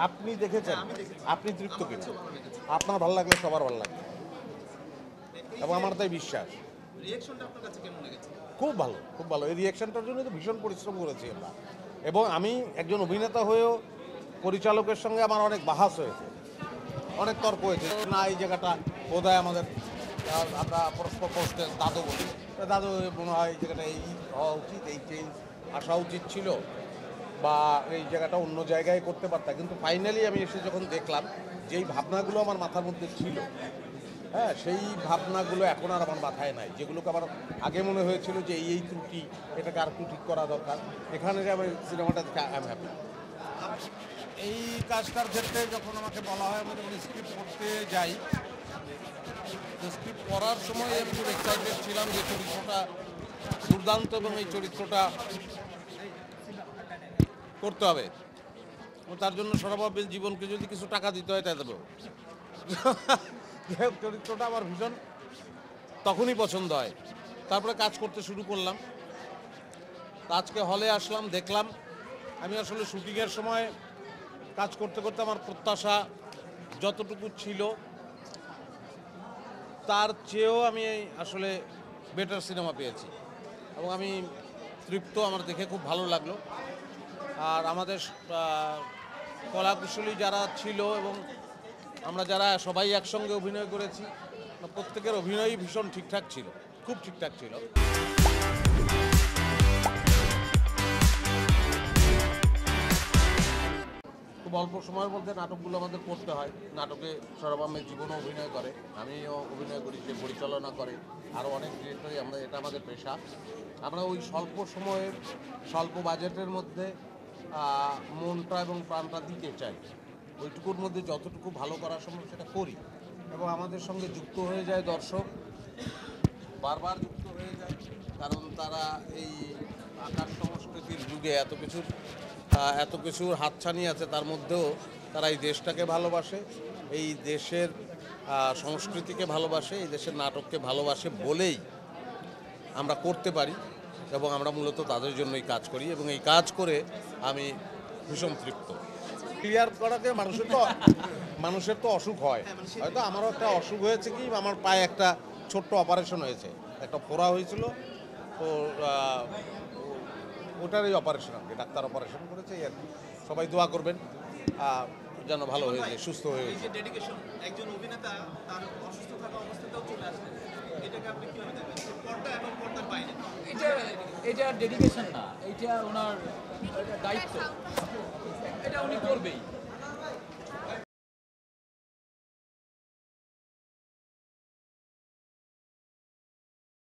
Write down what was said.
আপনি দেখেছেন, আপনি তৃপ্ত কিন্তু আপনার ভালো লাগলে সবার ভালো লাগবে এবং আমার তাই বিশ্বাস। খুব ভালো, খুব ভালো। এই রিয়াকশনটার জন্য তো ভীষণ পরিশ্রম করেছি আমরা, এবং আমি একজন অভিনেতা হয়েও পরিচালকের সঙ্গে আমার অনেক বাহাস হয়েছে, অনেক তর্ক হয়েছে। না, এই জায়গাটা বোধহয় আমাদের আমরা পরস্পর পরস্পর দাদু বলি, দাদু মনে হয় এই জায়গাটা এই হওয়া উচিত, এই চেঞ্জ আসা উচিত ছিল, বা এই জায়গাটা অন্য জায়গায় করতে পারতাম। কিন্তু ফাইনালি আমি এসে যখন দেখলাম যেই ভাবনাগুলো আমার মাথার মধ্যে ছিল, হ্যাঁ, সেই ভাবনাগুলো এখন আর আমার মাথায় নাই। যেগুলোকে আমার আগে মনে হয়েছিল যে এই ত্রুটি, এটাকে আর একটু ঠিক করা দরকার, এখানে যে আমি সিনেমাটা দেখে আই এম হ্যাপি। এই কাজটার ক্ষেত্রে যখন আমাকে বলা হয়, আমি যখন স্ক্রিপ্ট পড়তে যাই, তো স্ক্রিপ্ট পড়ার সময় আমি খুব এক্সাইটেড ছিলাম যে চরিত্রটা দুর্দান্ত এবং এই চরিত্রটা করতে হবে। তার জন্য সরবাবের জীবনকে যদি কিছু টাকা দিতে হয় তাই দেবো। চরিত্রটা আমার ভীষণ তখনই পছন্দ হয়। তারপরে কাজ করতে শুরু করলাম। আজকে হলে আসলাম, দেখলাম। আমি আসলে শুটিংয়ের সময় কাজ করতে করতে আমার প্রত্যাশা যতটুকু ছিল তার চেয়েও আমি আসলে বেটার সিনেমা পেয়েছি এবং আমি তৃপ্ত। আমার দেখে খুব ভালো লাগলো। আর আমাদের কলাকুশলী যারা ছিল এবং আমরা যারা সবাই একসঙ্গে অভিনয় করেছি, প্রত্যেকের অভিনয়ই ভীষণ ঠিকঠাক ছিল, খুব ঠিকঠাক ছিল। খুব অল্প সময়ের মধ্যে নাটকগুলো আমাদের করতে হয়। নাটকে সৌরভ আহমেদ জীবনও অভিনয় করে, আমিও অভিনয় করি, সে পরিচালনা করে, আরও অনেক ডিরেক্টরই। এটা আমাদের পেশা। আমরা ওই স্বল্প সময়ের স্বল্প বাজেটের মধ্যে মনটা এবং প্রাণটা দিতে চাই। ওইটুকুর মধ্যে যতটুকু ভালো করা সম্ভব সেটা করি, এবং আমাদের সঙ্গে যুক্ত হয়ে যায় দর্শক, বারবার যুক্ত হয়ে যায়, কারণ তারা এই আকার সংস্কৃতির যুগে এত কিছুর হাতছানি আছে, তার মধ্যেও তারা এই দেশটাকে ভালোবাসে, এই দেশের সংস্কৃতিকে ভালোবাসে, এই দেশের নাটককে ভালোবাসে বলেই আমরা করতে পারি, এবং আমরা মূলত তাদের জন্যই কাজ করি, এবং এই কাজ করে আমি ভীষণ তৃপ্ত। ক্লিয়ার করাতে মানুষের তো অসুখ হয়, হয়তো আমারও একটা অসুখ হয়েছে, কি আমার পায়ে একটা ছোট্ট অপারেশন হয়েছে, একটা ফোড়া হয়েছিল, তো ওটারই অপারেশন আর কি, ডাক্তার অপারেশন করেছে আর কি। সবাই দোয়া করবেন যেন ভালো হয়ে যায়, সুস্থ হয়ে যায়। একজন অভিনেতা তার অসুস্থ থাকা অবস্থাতেও চলে আসে, এটাকে আপনি কিভাবে দেখবেন? পর্দা এবং পর্দার বাইরে এটা ডেডিকেশন না, এটা ওনার দায়িত্ব, এটা উনি করবেই।